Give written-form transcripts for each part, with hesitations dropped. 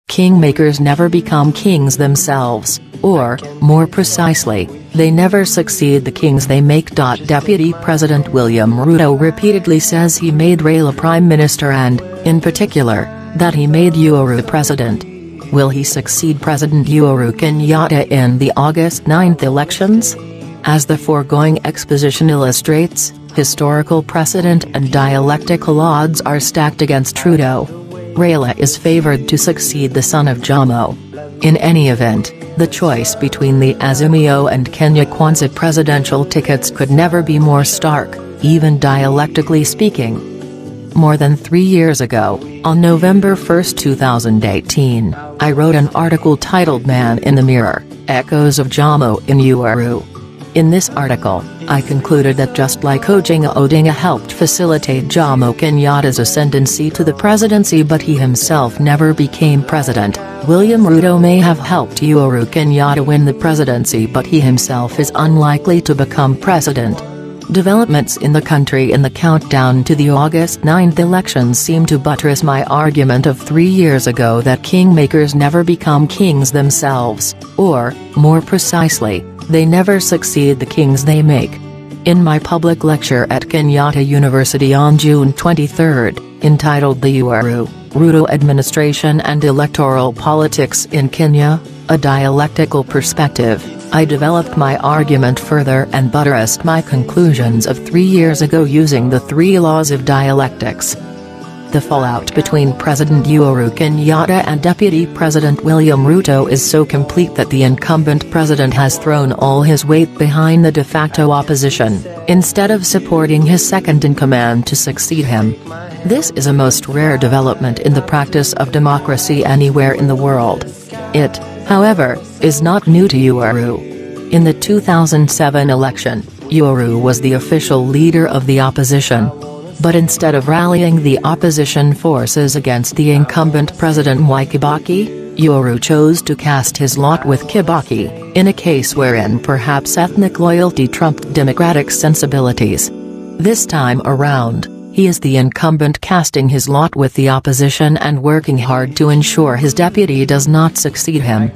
Kingmakers never become kings themselves, or, more precisely, they never succeed the kings they make. Deputy President William Ruto repeatedly says he made Raila Prime Minister and, in particular, that he made Uhuru President. Will he succeed President Uhuru Kenyatta in the August 9th elections? As the foregoing exposition illustrates, historical precedent and dialectical odds are stacked against Ruto. Raila is favored to succeed the son of Jomo. In any event, the choice between the Azimio and Kenya Kwanza presidential tickets could never be more stark, even dialectically speaking. More than 3 years ago, on November 1, 2018, I wrote an article titled Man in the Mirror, Echoes of Jomo in Uhuru. In this article, I concluded that just like Oginga Odinga helped facilitate Jomo Kenyatta's ascendancy to the presidency but he himself never became president, William Ruto may have helped Uhuru Kenyatta win the presidency but he himself is unlikely to become president. Developments in the country in the countdown to the August 9th elections seem to buttress my argument of 3 years ago that kingmakers never become kings themselves, or, more precisely, they never succeed the kings they make. In my public lecture at Kenyatta University on June 23, entitled The Ruto Administration and Electoral Politics in Kenya, A Dialectical Perspective, I developed my argument further and buttressed my conclusions of 3 years ago using the 3 laws of dialectics. The fallout between President Uhuru Kenyatta and Deputy President William Ruto is so complete that the incumbent president has thrown all his weight behind the de facto opposition, instead of supporting his second-in-command to succeed him. This is a most rare development in the practice of democracy anywhere in the world. It, however, is not new to Uhuru. In the 2007 election, Uhuru was the official leader of the opposition. But instead of rallying the opposition forces against the incumbent President Mwai Kibaki, Uhuru chose to cast his lot with Kibaki, in a case wherein perhaps ethnic loyalty trumped democratic sensibilities. This time around, he is the incumbent casting his lot with the opposition and working hard to ensure his deputy does not succeed him.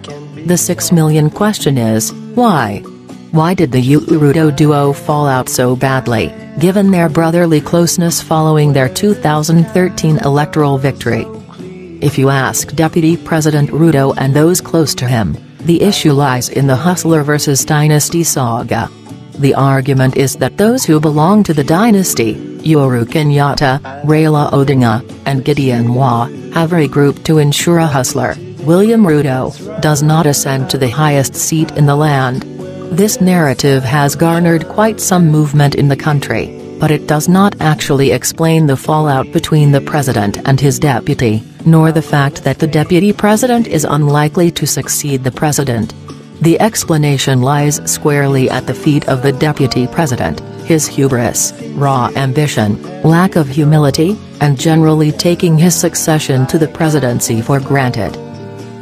The 6 million question is, why? Why did the Uhuru duo fall out so badly, given their brotherly closeness following their 2013 electoral victory? If you ask Deputy President Ruto and those close to him, the issue lies in the hustler versus dynasty saga. The argument is that those who belong to the dynasty, Uhuru Kenyatta, Raila Odinga, and Gideon Wa, have regrouped to ensure a hustler, William Ruto, does not ascend to the highest seat in the land. This narrative has garnered quite some movement in the country, but it does not actually explain the fallout between the president and his deputy, nor the fact that the deputy president is unlikely to succeed the president. The explanation lies squarely at the feet of the deputy president, his hubris, raw ambition, lack of humility, and generally taking his succession to the presidency for granted.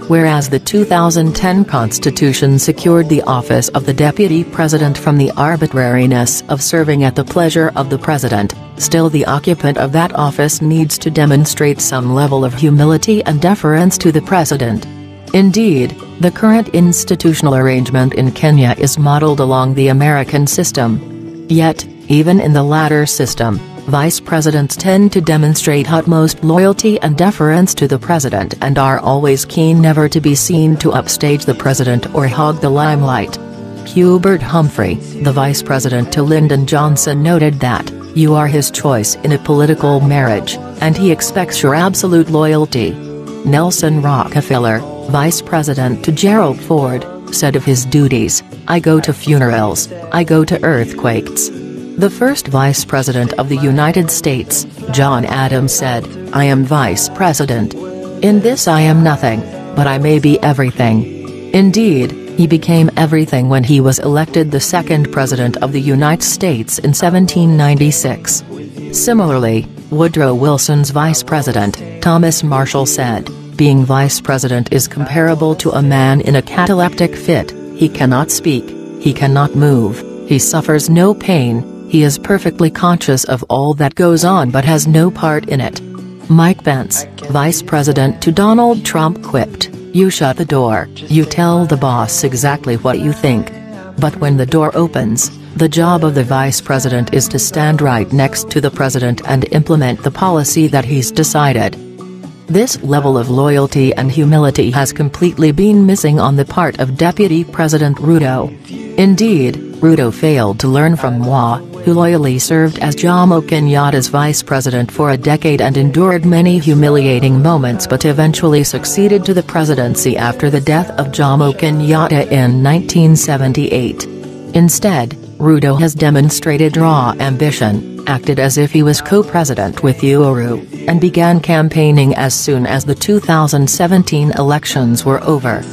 Whereas the 2010 Constitution secured the office of the deputy president from the arbitrariness of serving at the pleasure of the president, still the occupant of that office needs to demonstrate some level of humility and deference to the president. Indeed, the current institutional arrangement in Kenya is modeled along the American system. Yet, even in the latter system, vice presidents tend to demonstrate utmost loyalty and deference to the president and are always keen never to be seen to upstage the president or hog the limelight. Hubert Humphrey, the vice president to Lyndon Johnson, noted that, "You are his choice in a political marriage, and he expects your absolute loyalty." Nelson Rockefeller, vice president to Gerald Ford, said of his duties, "I go to funerals, I go to earthquakes." The first vice president of the United States, John Adams, said, "I am vice president. In this I am nothing, but I may be everything." Indeed, he became everything when he was elected the second president of the United States in 1796. Similarly, Woodrow Wilson's vice president, Thomas Marshall, said, "Being vice president is comparable to a man in a cataleptic fit. He cannot speak, he cannot move, he suffers no pain, he is perfectly conscious of all that goes on but has no part in it." Mike Pence, Vice President to Donald Trump, quipped, "You shut the door, you tell the boss exactly what you think. But when the door opens, the job of the Vice President is to stand right next to the President and implement the policy that he's decided." This level of loyalty and humility has completely been missing on the part of Deputy President Ruto. Indeed, Ruto failed to learn from Moi, who loyally served as Jomo Kenyatta's vice president for a decade and endured many humiliating moments but eventually succeeded to the presidency after the death of Jomo Kenyatta in 1978. Instead, Ruto has demonstrated raw ambition, acted as if he was co-president with Uhuru, and began campaigning as soon as the 2017 elections were over.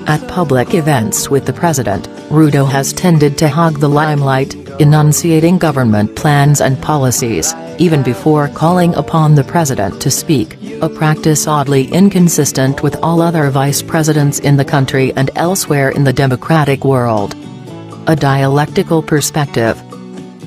At public events with the president, Ruto has tended to hog the limelight, enunciating government plans and policies, even before calling upon the president to speak, a practice oddly inconsistent with all other vice presidents in the country and elsewhere in the democratic world. A dialectical perspective.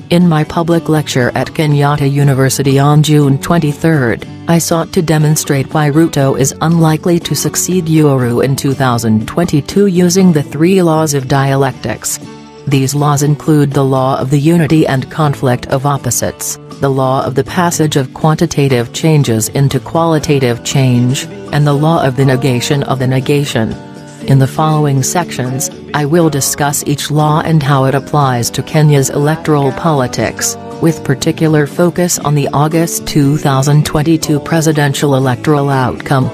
In my public lecture at Kenyatta University on June 23, I sought to demonstrate why Ruto is unlikely to succeed Uhuru in 2022 using the three laws of dialectics. These laws include the law of the unity and conflict of opposites, the law of the passage of quantitative changes into qualitative change, and the law of the negation of the negation. In the following sections, I will discuss each law and how it applies to Kenya's electoral politics, with particular focus on the August 2022 presidential electoral outcome.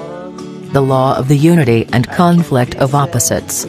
The law of the unity and conflict of opposites.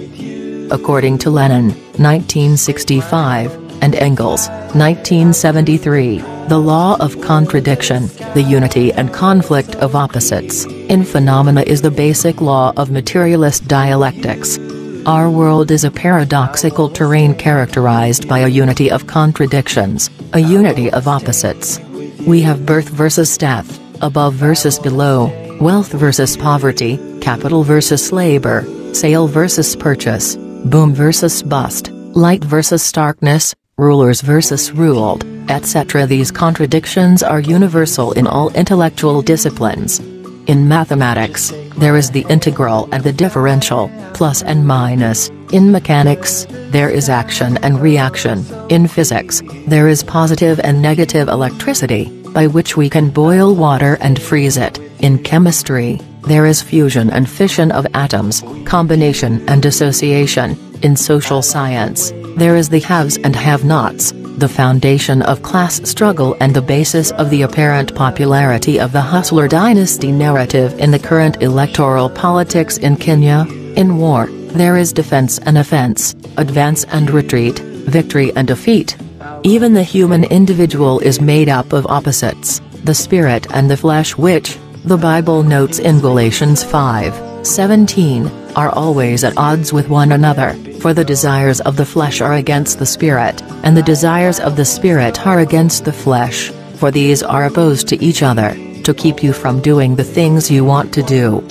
According to Lenin, 1965, and Engels, 1973, the law of contradiction, the unity and conflict of opposites, in phenomena is the basic law of materialist dialectics. Our world is a paradoxical terrain characterized by a unity of contradictions, a unity of opposites. We have birth versus death, above versus below, wealth versus poverty, capital versus labor, sale versus purchase, boom versus bust, light versus darkness, rulers versus ruled, etc. These contradictions are universal in all intellectual disciplines. In mathematics, there is the integral and the differential, plus and minus. In mechanics, there is action and reaction. In physics, there is positive and negative electricity, by which we can boil water and freeze it. In chemistry, there is fusion and fission of atoms, combination and dissociation. In social science, there is the haves and have-nots, the foundation of class struggle and the basis of the apparent popularity of the hustler dynasty narrative in the current electoral politics in Kenya. In war, there is defense and offense, advance and retreat, victory and defeat. Even the human individual is made up of opposites, the spirit and the flesh which, the Bible notes in Galatians 5:17, are always at odds with one another, for the desires of the flesh are against the spirit, and the desires of the spirit are against the flesh, for these are opposed to each other, to keep you from doing the things you want to do.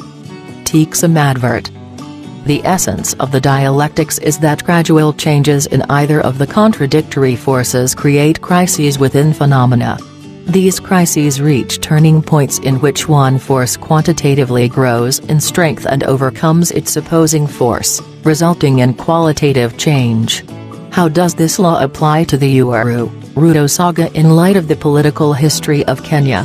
Some advert. The essence of the dialectics is that gradual changes in either of the contradictory forces create crises within phenomena. These crises reach turning points in which one force quantitatively grows in strength and overcomes its opposing force, resulting in qualitative change. How does this law apply to the Uhuru-Ruto saga in light of the political history of Kenya?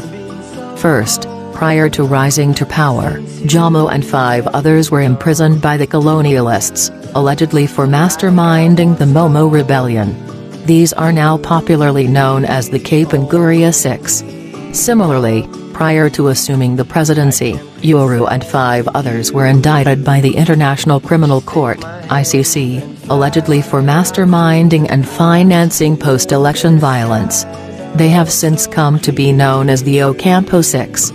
First, prior to rising to power, Jomo and 5 others were imprisoned by the colonialists, allegedly for masterminding the Momo Rebellion. These are now popularly known as the Kapenguria Six. Similarly, prior to assuming the presidency, Uhuru and 5 others were indicted by the International Criminal Court, ICC, allegedly for masterminding and financing post-election violence. They have since come to be known as the Ocampo Six.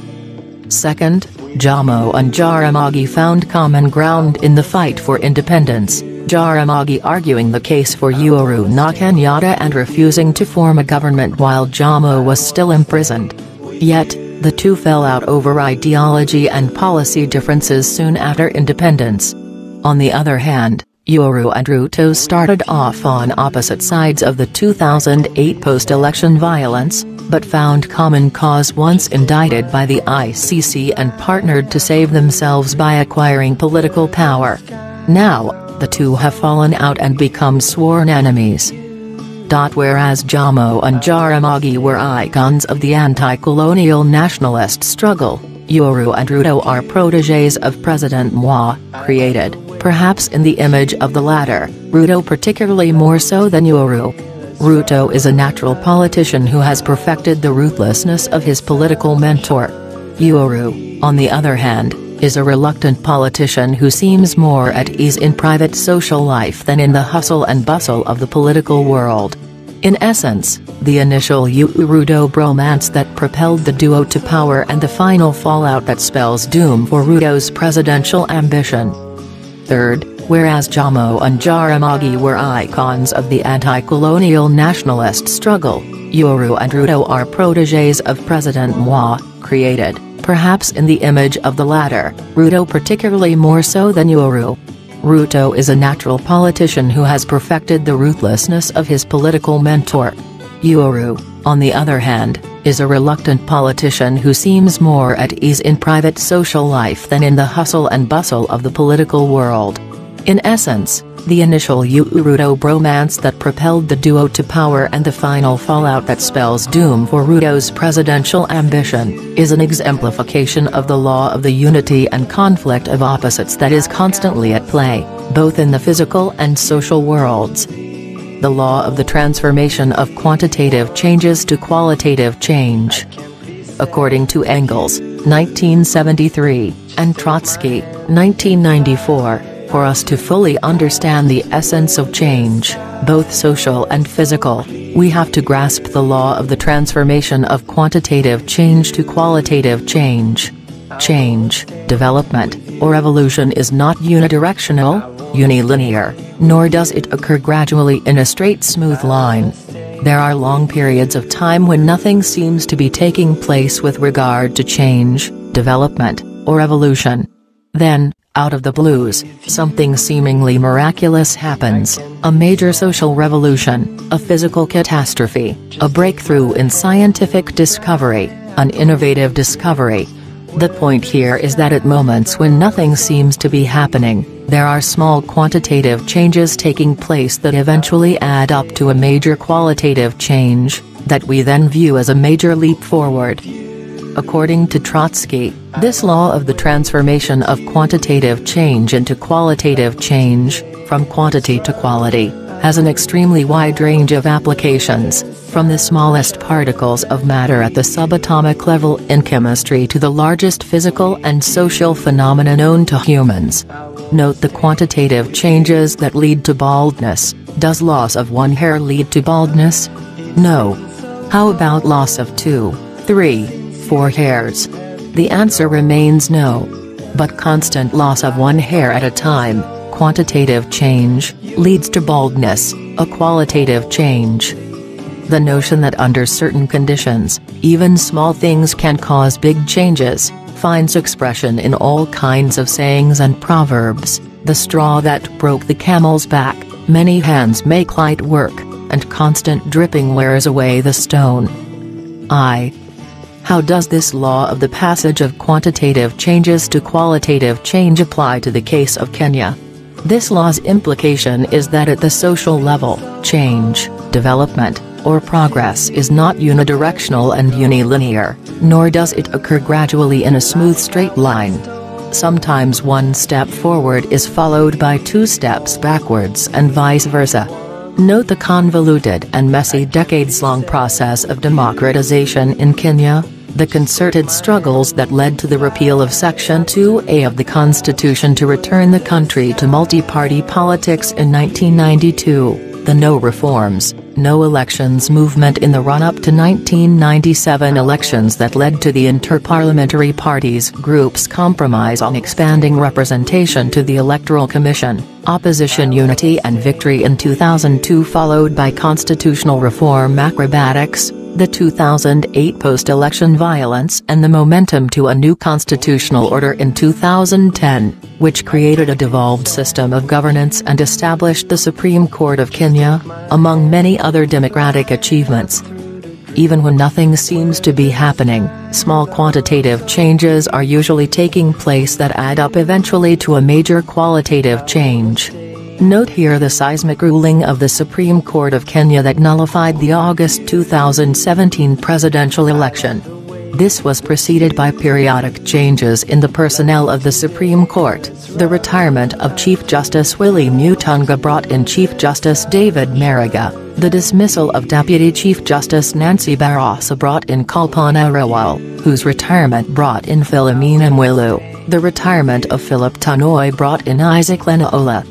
Second, Jomo and Jaramogi found common ground in the fight for independence, Jaramogi arguing the case for Uhuru Kenyatta and refusing to form a government while Jomo was still imprisoned. Yet, the two fell out over ideology and policy differences soon after independence. On the other hand, Uhuru and Ruto started off on opposite sides of the 2008 post-election violence, but found common cause once indicted by the ICC and partnered to save themselves by acquiring political power. Now, the two have fallen out and become sworn enemies. Whereas Jomo and Jaramogi were icons of the anti-colonial nationalist struggle, Uhuru and Ruto are protégés of President Moi, created, perhaps in the image of the latter, Ruto particularly more so than Uhuru. Ruto is a natural politician who has perfected the ruthlessness of his political mentor. Uhuru, on the other hand, is a reluctant politician who seems more at ease in private social life than in the hustle and bustle of the political world. In essence, the initial Uhuru-Ruto bromance that propelled the duo to power and the final fallout that spells doom for Ruto's presidential ambition. Third, whereas Jomo and Jaramogi were icons of the anti-colonial nationalist struggle, Uhuru and Ruto are protégés of President Moi, created, perhaps in the image of the latter, Ruto particularly more so than Uhuru. Ruto is a natural politician who has perfected the ruthlessness of his political mentor. Uhuru, on the other hand, is a reluctant politician who seems more at ease in private social life than in the hustle and bustle of the political world. In essence, the initial Uhuru-Ruto bromance that propelled the duo to power and the final fallout that spells doom for Ruto's presidential ambition, is an exemplification of the law of the unity and conflict of opposites that is constantly at play, both in the physical and social worlds. The law of the transformation of quantitative changes to qualitative change. According to Engels, 1973, and Trotsky, 1994, for us to fully understand the essence of change, both social and physical, we have to grasp the law of the transformation of quantitative change to qualitative change. Change, development, or evolution is not unidirectional, unilinear, nor does it occur gradually in a straight smooth line. There are long periods of time when nothing seems to be taking place with regard to change, development, or evolution. Then, out of the blues, something seemingly miraculous happens, a major social revolution, a physical catastrophe, a breakthrough in scientific discovery, an innovative discovery. The point here is that at moments when nothing seems to be happening, there are small quantitative changes taking place that eventually add up to a major qualitative change, that we then view as a major leap forward. According to Trotsky, this law of the transformation of quantitative change into qualitative change, from quantity to quality, has an extremely wide range of applications, from the smallest particles of matter at the subatomic level in chemistry to the largest physical and social phenomena known to humans. Note the quantitative changes that lead to baldness. Does loss of one hair lead to baldness? No. How about loss of 2, 3, 4 hairs? The answer remains no. But constant loss of one hair at a time, quantitative change, leads to baldness, a qualitative change. The notion that under certain conditions, even small things can cause big changes, finds expression in all kinds of sayings and proverbs. The straw that broke the camel's back, many hands make light work, and constant dripping wears away the stone. How does this law of the passage of quantitative changes to qualitative change apply to the case of Kenya? This law's implication is that at the social level, change, development, or progress is not unidirectional and unilinear, nor does it occur gradually in a smooth straight line. Sometimes one step forward is followed by 2 steps backwards and vice versa. Note the convoluted and messy decades-long process of democratization in Kenya, the concerted struggles that led to the repeal of Section 2A of the Constitution to return the country to multi-party politics in 1992, the No Reforms, No Elections movement in the run-up to 1997 elections that led to the Inter-Parliamentary Parties Group's compromise on expanding representation to the Electoral Commission, opposition unity and victory in 2002 followed by constitutional reform acrobatics, the 2008 post-election violence and the momentum to a new constitutional order in 2010, which created a devolved system of governance and established the Supreme Court of Kenya, among many other democratic achievements. Even when nothing seems to be happening, small quantitative changes are usually taking place that add up eventually to a major qualitative change. Note here the seismic ruling of the Supreme Court of Kenya that nullified the August 2017 presidential election. This was preceded by periodic changes in the personnel of the Supreme Court. The retirement of Chief Justice Willie Mutunga brought in Chief Justice David Maraga. The dismissal of Deputy Chief Justice Nancy Barroso brought in Kalpana Rawal, whose retirement brought in Philomena Mwilu. The retirement of Philip Tanoy brought in Isaac Lenaola.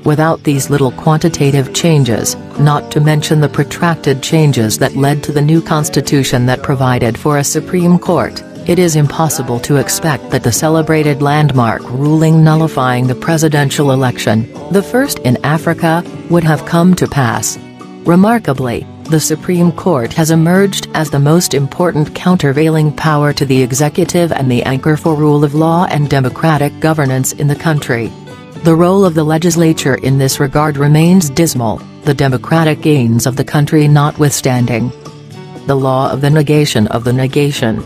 Without these little quantitative changes, not to mention the protracted changes that led to the new constitution that provided for a Supreme Court, it is impossible to expect that the celebrated landmark ruling nullifying the presidential election, the first in Africa, would have come to pass. Remarkably, the Supreme Court has emerged as the most important countervailing power to the executive and the anchor for rule of law and democratic governance in the country. The role of the legislature in this regard remains dismal, the democratic gains of the country notwithstanding. The law of the negation of the negation.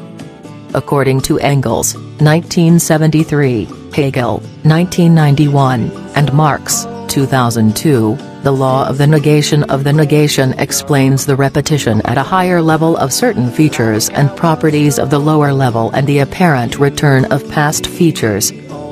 According to Engels, 1973, Hegel, 1991, and Marx, 2002, the law of the negation explains the repetition at a higher level of certain features and properties of the lower level and the apparent return of past features.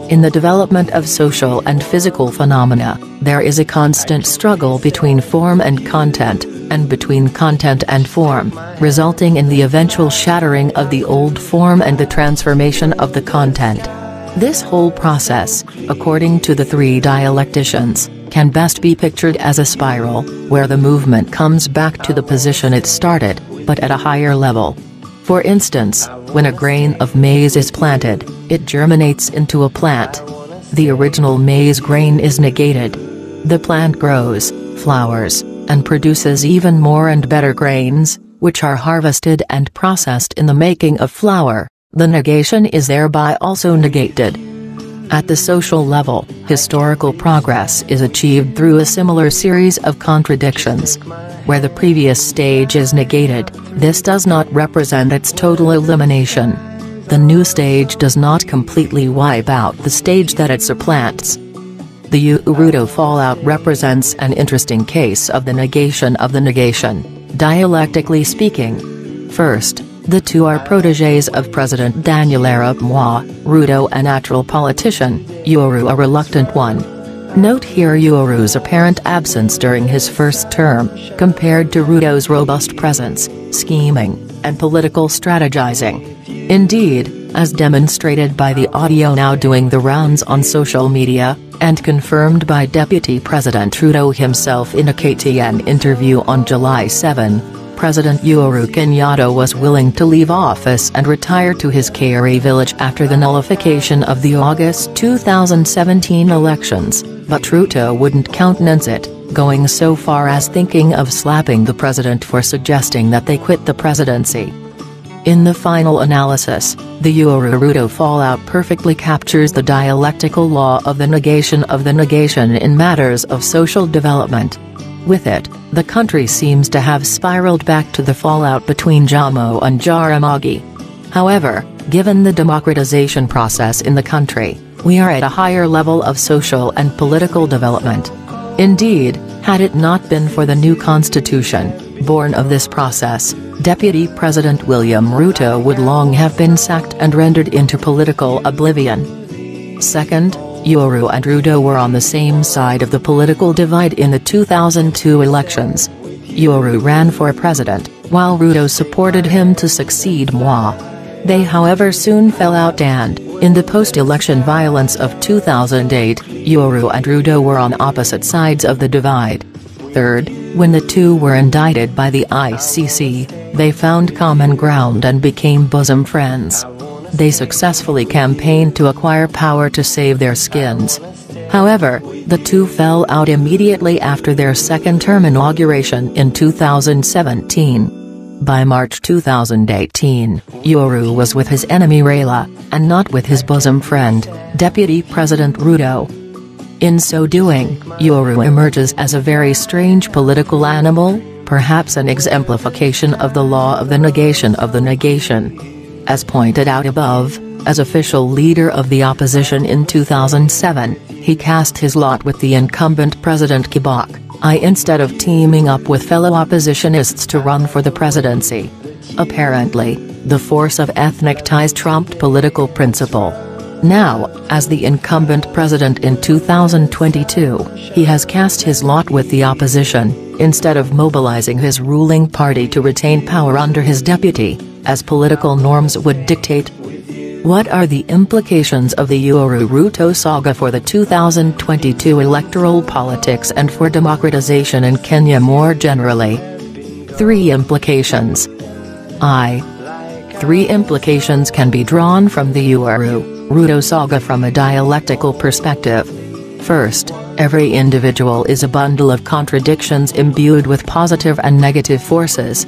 In the development of social and physical phenomena, there is a constant struggle between form and content, and between content and form, resulting in the eventual shattering of the old form and the transformation of the content. This whole process, according to the three dialecticians, can best be pictured as a spiral, where the movement comes back to the position it started, but at a higher level. For instance, when a grain of maize is planted, it germinates into a plant. The original maize grain is negated. The plant grows, flowers, and produces even more and better grains, which are harvested and processed in the making of flour. The negation is thereby also negated. At the social level, historical progress is achieved through a similar series of contradictions. Where the previous stage is negated, this does not represent its total elimination. The new stage does not completely wipe out the stage that it supplants. The Ruto fallout represents an interesting case of the negation of the negation, dialectically speaking. First, the two are protégés of President Daniel Arap Moi, Ruto a natural politician, Uhuru a reluctant one. Note here Uhuru's apparent absence during his first term, compared to Ruto's robust presence, scheming, and political strategizing. Indeed, as demonstrated by the audio now doing the rounds on social media, and confirmed by Deputy President Ruto himself in a KTN interview on July 7, President Uhuru Kenyatta was willing to leave office and retire to his Kari village after the nullification of the August 2017 elections, but Ruto wouldn't countenance it, going so far as thinking of slapping the president for suggesting that they quit the presidency. In the final analysis, the Uhuru-Ruto fallout perfectly captures the dialectical law of the negation in matters of social development. With it, the country seems to have spiraled back to the fallout between Jomo and Jaramogi. However, given the democratization process in the country, we are at a higher level of social and political development. Indeed, had it not been for the new constitution, born of this process, Deputy President William Ruto would long have been sacked and rendered into political oblivion. Second, Uhuru and Ruto were on the same side of the political divide in the 2002 elections. Uhuru ran for president, while Ruto supported him to succeed Moi. They however soon fell out and, in the post-election violence of 2008, Uhuru and Ruto were on opposite sides of the divide. Third, when the two were indicted by the ICC, they found common ground and became bosom friends. They successfully campaigned to acquire power to save their skins. However, the two fell out immediately after their second-term inauguration in 2017. By March 2018, Uhuru was with his enemy Raila, and not with his bosom friend, Deputy President Ruto. In so doing, Uhuru emerges as a very strange political animal, perhaps an exemplification of the law of the negation of the negation. As pointed out above, as official leader of the opposition in 2007, he cast his lot with the incumbent President Kibaki, instead of teaming up with fellow oppositionists to run for the presidency. Apparently, the force of ethnic ties trumped political principle. Now, as the incumbent president in 2022, he has cast his lot with the opposition, instead of mobilizing his ruling party to retain power under his deputy, as political norms would dictate. What are the implications of the Ruto saga for the 2022 electoral politics and for democratization in Kenya more generally? 3 implications. 3 implications can be drawn from the Ruto saga from a dialectical perspective. First, every individual is a bundle of contradictions imbued with positive and negative forces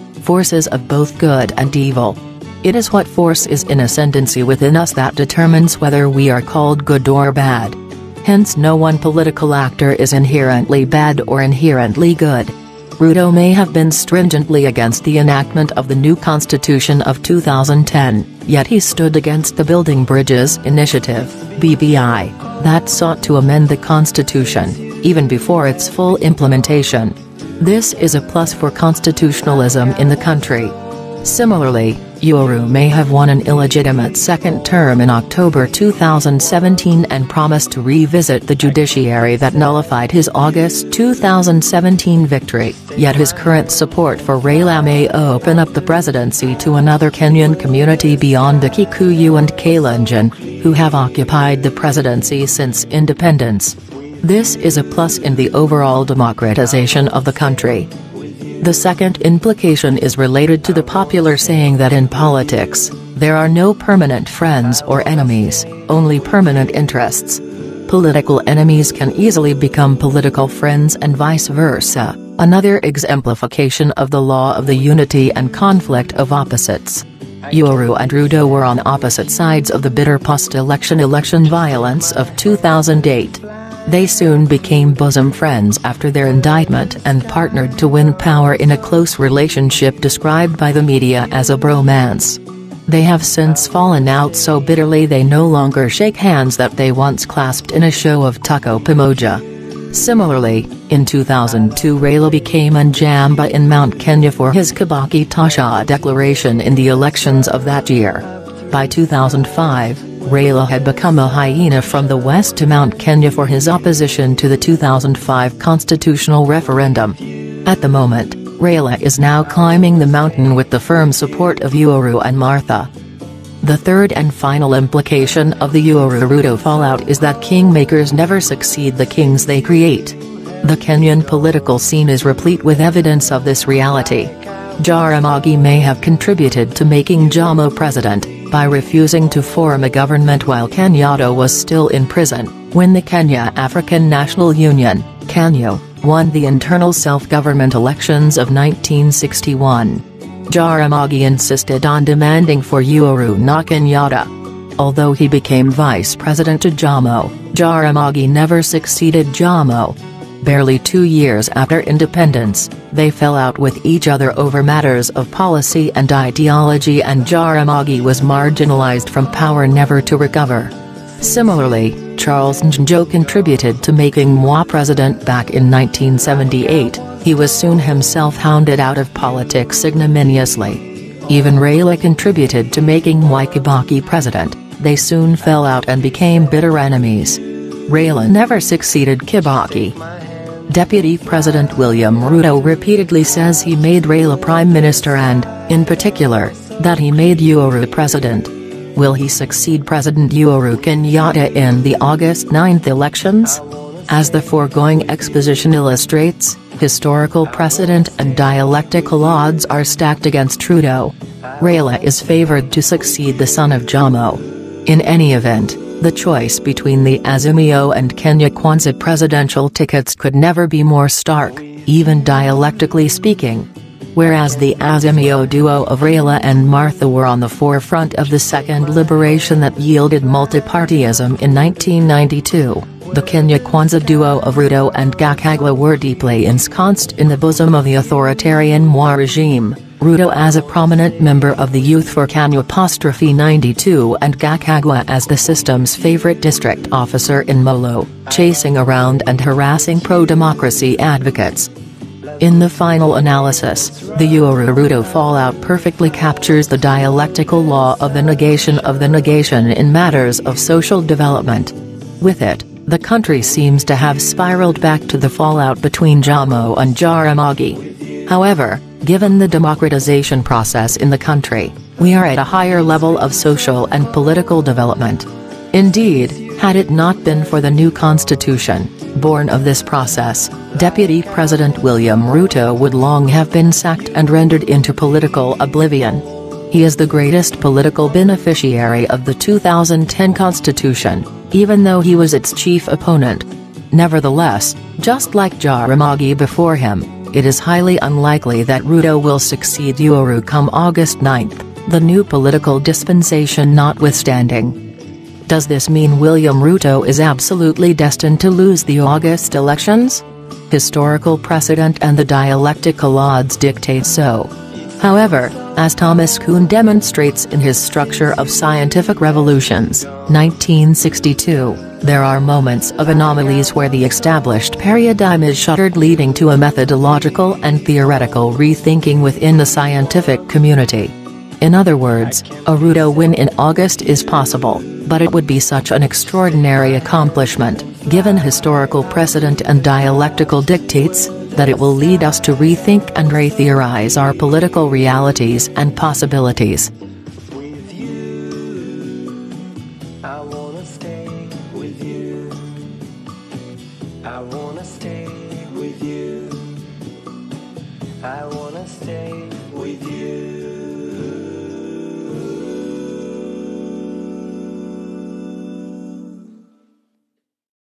of both good and evil. It is what force is in ascendancy within us that determines whether we are called good or bad. Hence no one political actor is inherently bad or inherently good. Ruto may have been stringently against the enactment of the new constitution of 2010, yet he stood against the Building Bridges Initiative, BBI, that sought to amend the constitution, even before its full implementation. This is a plus for constitutionalism in the country. Similarly, Ruto may have won an illegitimate second term in October 2017 and promised to revisit the judiciary that nullified his August 2017 victory, yet his current support for Raila may open up the presidency to another Kenyan community beyond the Kikuyu and Kalenjin, who have occupied the presidency since independence. This is a plus in the overall democratization of the country. The second implication is related to the popular saying that in politics, there are no permanent friends or enemies, only permanent interests. Political enemies can easily become political friends and vice versa, another exemplification of the law of the unity and conflict of opposites. Ruto and Ruto were on opposite sides of the bitter post-election violence of 2008. They soon became bosom friends after their indictment and partnered to win power in a close relationship described by the media as a bromance. They have since fallen out so bitterly they no longer shake hands that they once clasped in a show of tuko pamoja. Similarly, in 2002 Raila became Njamba in Mount Kenya for his Kibaki Tasha declaration in the elections of that year. By 2005, Raila had become a hyena from the west to Mount Kenya for his opposition to the 2005 constitutional referendum. At the moment, Raila is now climbing the mountain with the firm support of Ruto and Martha. The third and final implication of the Ruto fallout is that kingmakers never succeed the kings they create. The Kenyan political scene is replete with evidence of this reality. Jaramogi may have contributed to making Jomo president, by refusing to form a government while Kenyatta was still in prison, when the Kenya African National Union, KANU, won the internal self-government elections of 1961. Jaramogi insisted on demanding for Uhuru not Kenyatta. Although he became vice president to Jomo, Jaramogi never succeeded Jomo. Barely 2 years after independence, they fell out with each other over matters of policy and ideology, and Jaramogi was marginalized from power never to recover. Similarly, Charles Njo contributed to making Moi president back in 1978, he was soon himself hounded out of politics ignominiously. Even Raila contributed to making Mwai Kibaki president, they soon fell out and became bitter enemies. Raila never succeeded Kibaki. Deputy President William Ruto repeatedly says he made Raila Prime Minister and, in particular, that he made Uhuru President. Will he succeed President Uhuru Kenyatta in the August 9 elections? As the foregoing exposition illustrates, historical precedent and dialectical odds are stacked against Ruto. Raila is favored to succeed the son of Jomo. In any event, the choice between the Azimio and Kenya Kwanza presidential tickets could never be more stark, even dialectically speaking. whereas the Azimio duo of Raila and Martha were on the forefront of the second liberation that yielded multipartyism in 1992. The Kenya Kwanza duo of Ruto and Gachagua were deeply ensconced in the bosom of the authoritarian Moi regime, Ruto as a prominent member of the Youth for Kenya '92 and Gachagua as the system's favorite district officer in Molo, chasing around and harassing pro-democracy advocates. In the final analysis, the Uhuru-Ruto fallout perfectly captures the dialectical law of the negation in matters of social development. With it, the country seems to have spiraled back to the fallout between Jomo and Jaramogi. However, given the democratization process in the country, we are at a higher level of social and political development. Indeed, had it not been for the new constitution, born of this process, Deputy President William Ruto would long have been sacked and rendered into political oblivion. He is the greatest political beneficiary of the 2010 constitution, even though he was its chief opponent. Nevertheless, just like Jaramogi before him, it is highly unlikely that Ruto will succeed Uhuru come August 9, the new political dispensation notwithstanding. Does this mean William Ruto is absolutely destined to lose the August elections? Historical precedent and the dialectical odds dictate so. However, as Thomas Kuhn demonstrates in his Structure of Scientific Revolutions, 1962, there are moments of anomalies where the established paradigm is shattered, leading to a methodological and theoretical rethinking within the scientific community. In other words, a Ruto win in August is possible, but it would be such an extraordinary accomplishment, given historical precedent and dialectical dictates, that it will lead us to rethink and re-theorize our political realities and possibilities. With you, I wanna stay with you. I wanna stay with you.